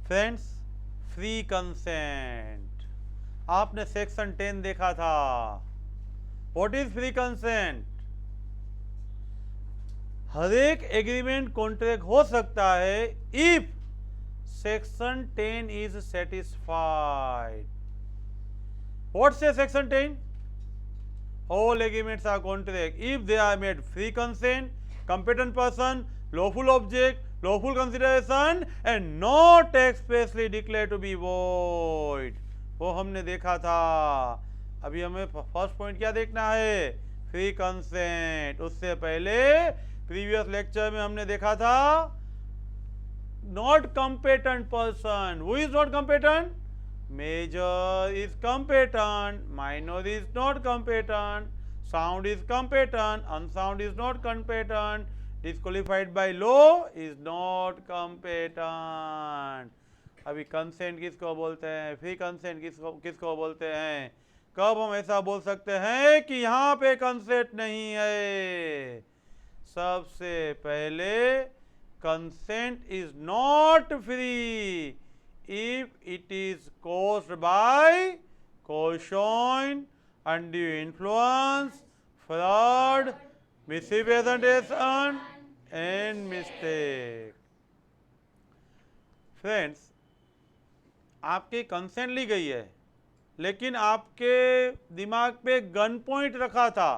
Friends, free consent आपने section 10 देखा था। What is free consent? हर एक एग्रीमेंट कॉन्ट्रैक्ट हो सकता है if section 10 is satisfied. What say section 10? All agreements are contract if they are made free consent, competent person, lawful object, lawful consideration and not expressly declared to be void। वो हमने देखा था। अभी हमें first point क्या देखना है? Free consent. उससे पहले प्रीवियस लेक्चर में हमने देखा था not competent person। Who is not competent? Major is competent, minor is not competent, sound is competent, unsound is not competent, disqualified by law is not competent। अभी consent किसको बोलते हैं? फ्री कंसेंट किसको बोलते हैं? कब हम ऐसा बोल सकते हैं कि यहाँ पे कंसेंट नहीं है? सबसे पहले consent is not free if it is caused by coercion, undue influence, fraud, misrepresentation and mistake। Friends, आपकी कंसेंट ली गई है लेकिन आपके दिमाग पे गन पॉइंट रखा था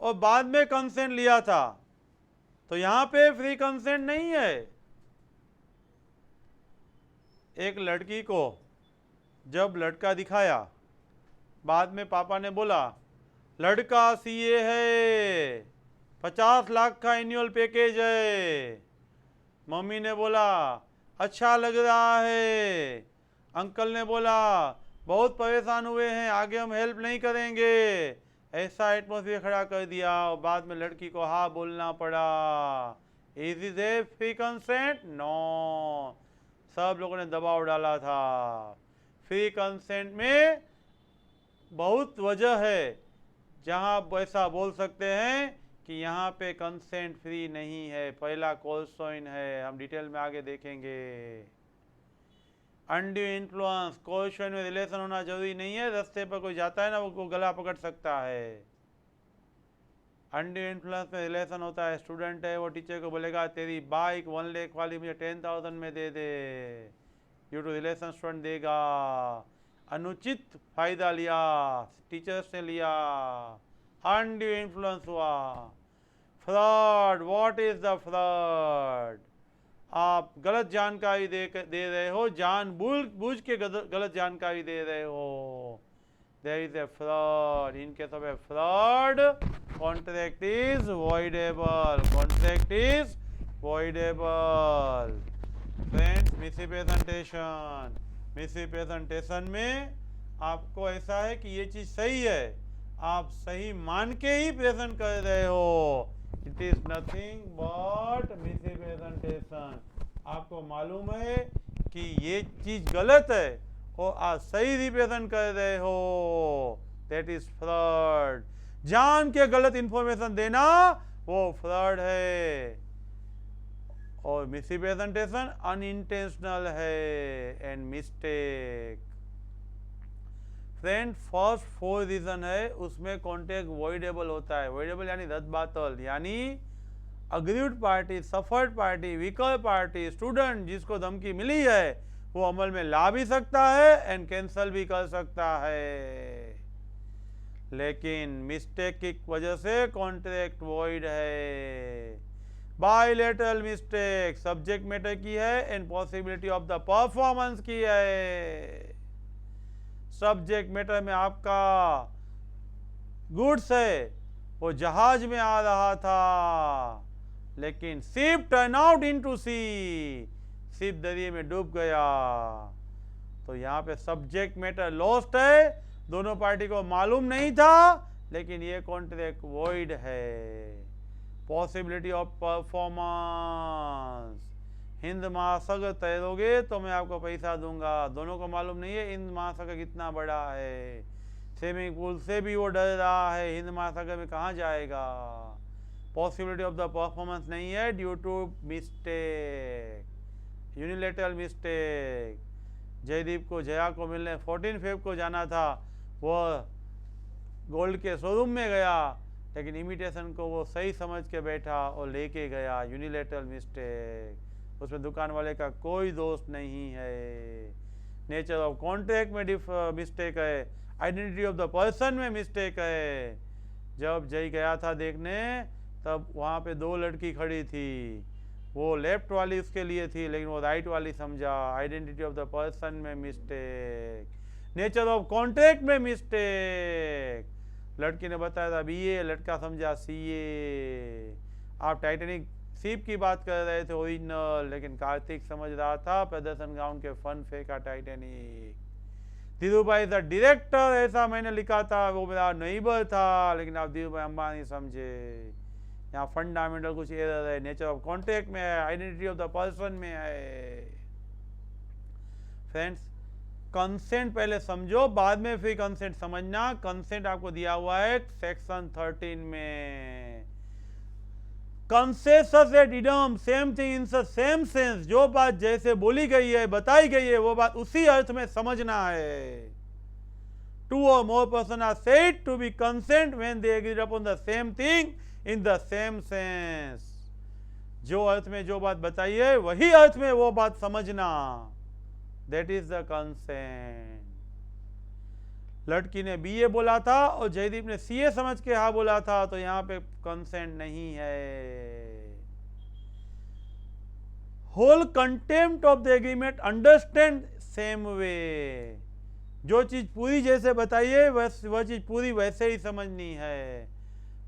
और बाद में कंसेंट लिया था, तो यहां पे फ्री कंसेंट नहीं है। एक लड़की को जब लड़का दिखाया, बाद में पापा ने बोला लड़का सीए है, 50 लाख का एनुअल पैकेज है। मम्मी ने बोला अच्छा लग रहा है। अंकल ने बोला बहुत परेशान हुए हैं, आगे हम हेल्प नहीं करेंगे। ऐसा एटमॉस्फेयर खड़ा कर दिया और बाद में लड़की को हाँ बोलना पड़ा। Is it a free consent? No. सब लोगों ने दबाव डाला था। फ्री कंसेंट में बहुत वजह है जहां ऐसा बोल सकते हैं कि यहाँ पे कंसेंट फ्री नहीं है। पहला कोर्सोइन है, हम डिटेल में आगे देखेंगे। अनड्यू इन्फ्लुएंस, कोर्सोइन में रिलेशन होना जरूरी नहीं है। रास्ते पर कोई जाता है ना, वो गला पकड़ सकता है। अनड्यू इन्फ्लुएंस में रिलेशन होता है, स्टूडेंट है वो टीचर को बोलेगा तेरी बाइक 1 लाख वाली मुझे 10,000 में दे दे। ड्यू टू रिलेशन स्टूडेंट देगा। अनुचित फायदा लिया, टीचर से लिया, अनड्यू इन्फ्लुएंस हुआ। Fraud, what is the fraud? आप गलत जानकारी दे रहे हो, जानबूझ के गलत जानकारी दे रहे हो। There is a fraud. In case of a fraud, contract is voidable. Contract is voidable. Friends, misrepresentation. Misrepresentation में आपको ऐसा है कि ये चीज सही है, आप सही मान के ही प्रेजेंट कर रहे हो। It is nothing but misrepresentation। आपको मालूम है कि ये चीज गलत है और आप सही रिप्रेजेंट कर रहे हो। That is fraud. जान के गलत इंफॉर्मेशन देना वो फ्रॉड है। और मिसरिप्रेजेंटेशन अनइंटेंशनल है and mistake. Friend, first 4 reason है, उसमें कॉन्ट्रैक्ट वॉइडेबल होता है। वॉइडेबल यानी रद्द बातल, यानी aggrieved party, suffered party, weaker party, student जिसको धमकी मिली है वो अमल में ला भी सकता है एंड कैंसल भी कर सकता है। लेकिन मिस्टेक की वजह से कॉन्ट्रैक्ट वॉइड है। बायलैटरल मिस्टेक सब्जेक्ट मैटर की है and possibility of the performance की है। सब्जेक्ट मैटर में आपका गुड्स है, वो जहाज में आ रहा था लेकिन शिप टर्न आउट इनटू सी, शिप दरिए में डूब गया। तो यहाँ पे सब्जेक्ट मैटर लॉस्ट है, दोनों पार्टी को मालूम नहीं था लेकिन ये कॉन्ट्रैक्ट वॉइड है। पॉसिबिलिटी ऑफ परफॉर्मेंस, हिंद महासागर तैरोगे तो मैं आपको पैसा दूंगा। दोनों को मालूम नहीं है हिंद महासागर कितना बड़ा है, स्विमिंग पूल से भी वो डर रहा है, हिंद महासागर में कहाँ जाएगा। पॉसिबिलिटी ऑफ द परफॉर्मेंस नहीं है due to mistake. Unilateral mistake. Jaydeep को जया को मिलने 14 फेब को जाना था, वो गोल्ड के शोरूम में गया, लेकिन इमिटेशन को वो सही समझ के बैठा और लेके गया, यूनिलेटरल मिस्टेक। उसमें दुकान वाले का कोई दोष नहीं है। नेचर ऑफ कॉन्ट्रैक्ट में मिस्टेक है, आइडेंटिटी ऑफ द पर्सन में मिस्टेक है। जब जय गया था देखने तब वहाँ पे 2 लड़की खड़ी थी, वो लेफ्ट वाली उसके लिए थी लेकिन वो राइट वाली समझा। आइडेंटिटी ऑफ द पर्सन में मिस्टेक, नेचर ऑफ कॉन्ट्रैक्ट में मिस्टेक। लड़की ने बताया था बीए, लड़का समझा सीए। आप टाइटैनिक शिप की बात कर रहे थे ओरिजिनल, लेकिन कार्तिक समझ रहा था प्रदर्शन ग्राउंड के फन फेंका टाइटैनिक। धीरू भाई द डायरेक्टर ऐसा मैंने लिखा था, वो मेरा नेबर था, लेकिन आप धीरू भाई अंबानी समझे। यहाँ फंडामेंटल कुछ एरर है, नेचर ऑफ कॉन्ट्रैक्ट में है, आइडेंटिटी ऑफ द पर्सन में है। फ्रेंड्स, कंसेंट पहले समझो, बाद में फिर कंसेंट समझना। कंसेंट आपको दिया हुआ है सेक्शन 13 में। Consensus ad idem, same thing in the same sense. जो बात जैसे बोली गई है, बताई गई है, वो बात उसी अर्थ में समझना है। Two or more person are said to be consent when they agreed upon the same thing in the same sense. जो अर्थ में जो बात बताई है, वही अर्थ में वो बात समझना, दैट इज द कंसेंट। लड़की ने बीए बोला था और जयदीप ने सीए समझ के हाँ बोला था, तो यहां पे कंसेंट नहीं है। Whole contempt of the agreement, understand same way. जो चीज पूरी जैसे बताइए वह चीज पूरी वैसे ही समझनी है।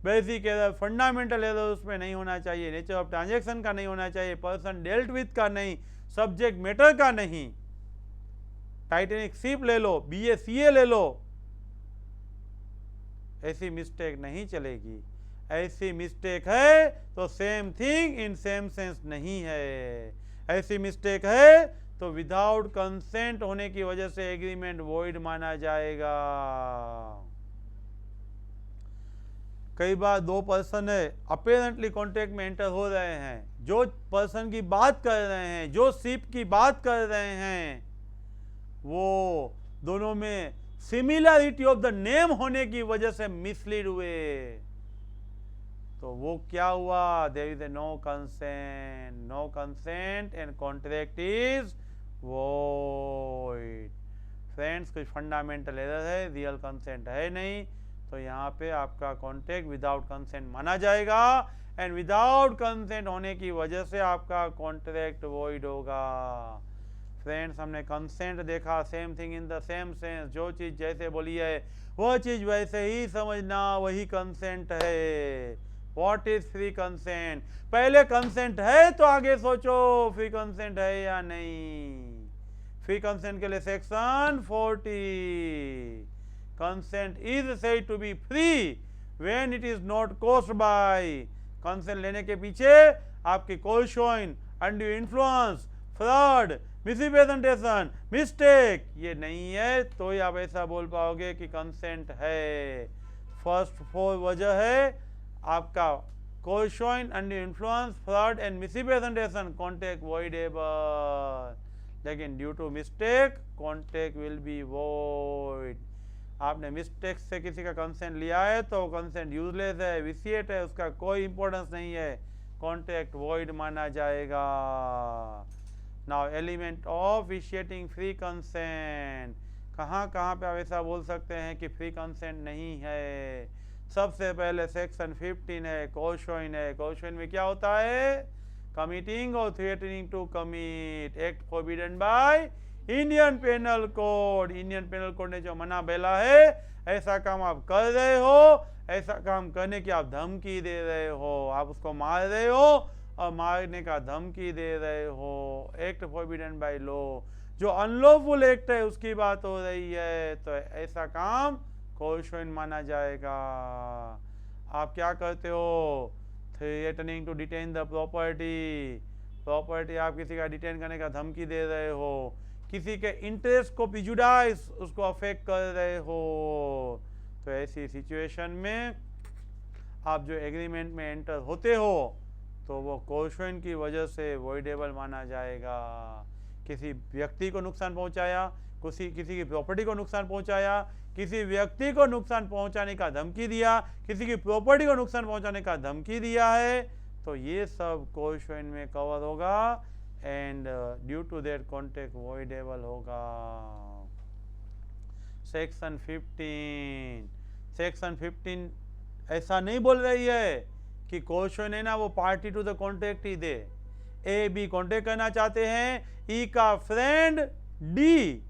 बेसिक एरर, फंडामेंटल एरर उसमें नहीं होना चाहिए, नेचर ऑफ ट्रांजैक्शन का नहीं होना चाहिए, पर्सन डेल्ट विथ का नहीं, सब्जेक्ट मैटर का नहीं। टाइटैनिक शिप ले लो, बीए सीए ले लो, ऐसी मिस्टेक नहीं चलेगी। ऐसी मिस्टेक है तो same thing in same sense नहीं है। ऐसी मिस्टेक है तो विदाउट कंसेंट होने की वजह से एग्रीमेंट वॉइड माना जाएगा। कई बार 2 पर्सन है, अपेरेंटली कॉन्ट्रैक्ट में एंटर हो रहे हैं, जो पर्सन की बात कर रहे हैं, जो शिप की बात कर रहे हैं, वो दोनों में सिमिलरिटी ऑफ द नेम होने की वजह से मिसलीड हुए, तो वो क्या हुआ? There is a no consent and contract is void. Friends, कुछ फंडामेंटल एरर है, रियल कंसेंट है नहीं, तो यहाँ पे आपका कॉन्ट्रैक्ट विदाउट कंसेंट माना जाएगा, एंड विदाउट कंसेंट होने की वजह से आपका कॉन्ट्रैक्ट वॉइड होगा। फ्रेंड्स, हमने कंसेंट देखा, same thing in the same sense. जो चीज़ जैसे बोली है वह चीज़ वैसे ही समझना, वही कंसेंट है। What is free consent? पहले कंसेंट है तो आगे सोचो फ्री कंसेंट है या नहीं। फ्री कंसेंट के लिए section 40, consent is said to be free when it is not coerced by. Consent लेने के पीछे आपकी coercion, undue influence, fraud, misrepresentation, mistake ये नहीं है, तो ही आप ऐसा बोल पाओगे कि कंसेंट है। फर्स्ट 4 वजह है आपका coercion, undue influence, fraud and misrepresentation, contract voidable. लेकिन due to mistake contract will be void. आपने मिस्टेक से किसी का कंसेंट लिया है तो कंसेंट यूजलेस है, विसिएट है, उसका कोई इंपॉर्टेंस नहीं है, कॉन्ट्रैक्ट वॉइड माना जाएगा। Now element of vitiating free consent, कहाँ कहाँ पे आप ऐसा बोल सकते हैं कि फ्री कंसेंट नहीं है? सबसे पहले सेक्शन 15 है, कोर्शन है। कोर्शन में क्या होता है? Committing or threatening to commit, act forbidden by Indian penal code. Indian penal code ने जो मना बेला है, ऐसा काम आप कर रहे हो, ऐसा काम करने की आप धमकी दे रहे हो, आप उसको मार रहे हो और मारने का धमकी दे रहे हो, एक्ट फॉरबिडन बाय लॉ। जो अनलॉफुल एक्ट है उसकी बात हो रही है, तो ऐसा काम कोर्शन माना जाएगा। आप क्या करते हो? Threatening to detain the property, property आप किसी का डिटेन करने का धमकी दे रहे हो, किसी के इंटरेस्ट को प्रिजुडाइज उसको अफेक्ट कर रहे हो, तो ऐसी सिचुएशन में आप जो एग्रीमेंट में एंटर होते हो तो वो कोशोइन की वजह से वॉइडेबल माना जाएगा। किसी व्यक्ति को नुकसान पहुंचाया, किसी की प्रॉपर्टी को नुकसान पहुंचाया, किसी व्यक्ति को नुकसान पहुंचाने का धमकी दिया, किसी की प्रॉपर्टी को नुकसान पहुंचाने का धमकी दिया है, तो ये सब कोशोइन में कवर होगा and due to that contract voidable होगा। सेक्शन 15 ऐसा नहीं बोल रही है कि कोशोइन है ना वो पार्टी टू द कॉन्ट्रैक्ट ही दे। ए बी कॉन्ट्रैक्ट करना चाहते हैं, ई का फ्रेंड डी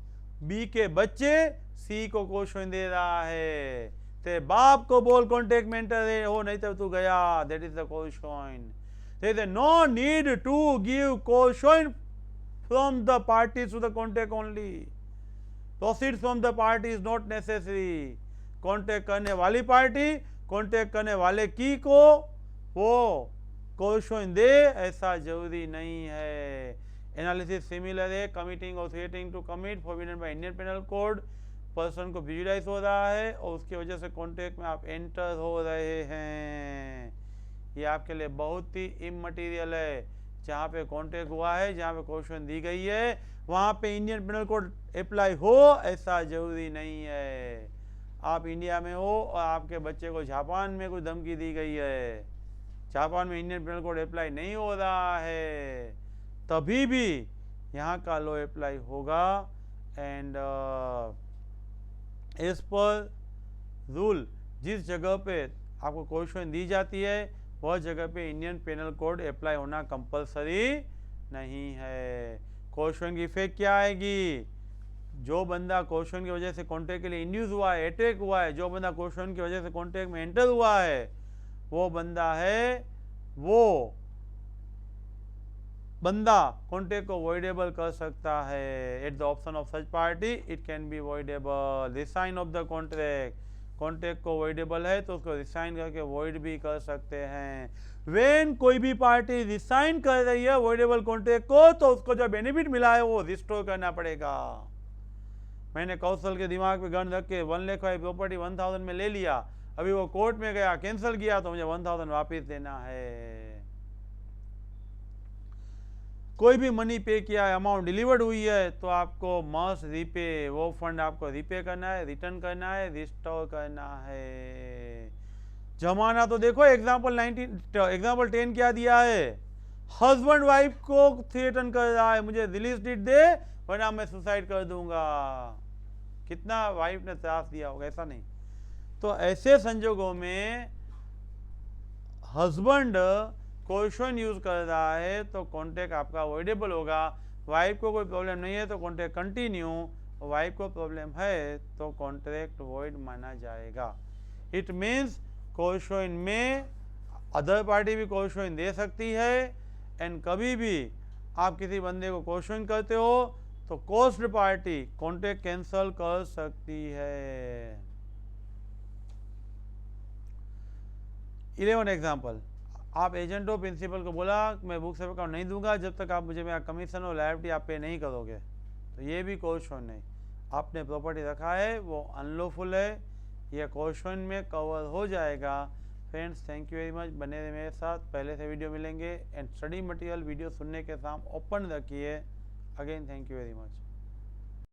बी के बच्चे सी को कोशोइन दे रहा है, ते बाप को बोल कॉन्ट्रैक्ट मेंटर हो नहीं तो तू गया, that is the coercion. There is no need to give coercion from the party to the contract only, proceed from the party is not necessary. Contract करने वाली पार्टी कॉन्ट्रैक्ट करने वाले की को वो कोशोइन दे ऐसा जरूरी नहीं है। एनालिसिस सिमिलर है, committing or threatening to commit forbidden by Indian penal code. Person को प्रेजुडिस हो रहा है और उसकी वजह से कॉन्ट्रैक्ट में आप एंटर हो रहे हैं, ये आपके लिए बहुत ही इमटेरियल है। जहाँ पे कॉन्ट्रैक्ट हुआ है, जहाँ पे कोशोइन दी गई है, वहाँ पे इंडियन पेनल कोड अप्लाई हो ऐसा जरूरी नहीं है। आप इंडिया में हो और आपके बच्चे को जापान में कोई धमकी दी गई है, जापान में इंडियन पेनल कोड अप्लाई नहीं हो रहा है, तभी भी यहाँ का लॉ अप्लाई होगा। एंड एज पर रूल जिस जगह पे आपको कोशोइन दी जाती है वह जगह पे इंडियन पेनल कोड अप्लाई होना कंपलसरी नहीं है। कोशोइन की इफेक्ट क्या आएगी? जो बंदा कोशोइन की वजह से कॉन्ट्रैक्ट के लिए इंड्यूस हुआ है, अटैक हुआ है, जो बंदा कोशोइन की वजह से कॉन्ट्रैक्ट में एंटर हुआ है, वो बंदा कॉन्ट्रैक्ट को वॉइडेबल कर सकता है। At the option of such party it can be voidable. Resign of the contract को वॉइडेबल है तो उसको रिसाइन करके वॉइड भी कर सकते हैं। वेन कोई भी पार्टी रिसाइन कर रही है वॉइडेबल कॉन्ट्रैक्ट को, तो उसको जो बेनिफिट मिला है वो रिस्टोर करना पड़ेगा। मैंने कौशल के दिमाग पे गन रख के 1 लाख वाली प्रॉपर्टी 1000 में ले लिया, अभी वो कोर्ट में गया, कैंसिल किया, तो मुझे 1000 वापस देना है। कोई भी मनी पे किया है, अमाउंट डिलीवर्ड हुई है, तो आपको मस्ट रीपे, वो फंड आपको रीपे करना है, रिटर्न करना है, रिस्टोर करना है। जमाना तो देखो, एग्जाम्पल 10 क्या दिया है? हस्बैंड वाइफ को थ्रेटन कर रहा है, मुझे रिलीज डीट दे वरना मैं सुसाइड कर दूंगा। कितना वाइफ ने त्रास दिया होगा, ऐसा नहीं। तो ऐसे संजोगों में हस्बैंड कोशोइन यूज कर रहा है तो कॉन्ट्रैक्ट आपका अवॉइडेबल होगा। वाइफ को कोई प्रॉब्लम नहीं है तो कॉन्ट्रैक्ट कंटिन्यू, वाइफ को प्रॉब्लम है तो कॉन्ट्रैक्ट वॉइड माना जाएगा। इट मीन्स कोशोइन में अदर पार्टी भी कोशोइन दे सकती है, एंड कभी भी आप किसी बंदे को कोशोइन करते हो तो कोस्ड पार्टी कॉन्ट्रैक्ट कैंसल कर सकती है। 11 एग्जाम्पल, आप एजेंट हो, प्रिंसिपल को बोला मैं बुक से अकाउंट नहीं दूंगा जब तक आप मुझे मेरा कमीशन और लायबिलिटी आप पे नहीं करोगे, तो ये भी कोशोइन है। आपने प्रॉपर्टी रखा है वो अनलॉफुल है, ये कोशोइन में कवर हो जाएगा। Friends, thank you very much, बने रहे मेरे साथ, पहले से वीडियो मिलेंगे। एंड स्टडी मटेरियल वीडियो सुनने के साथ ओपन रखिए। Again thank you very much.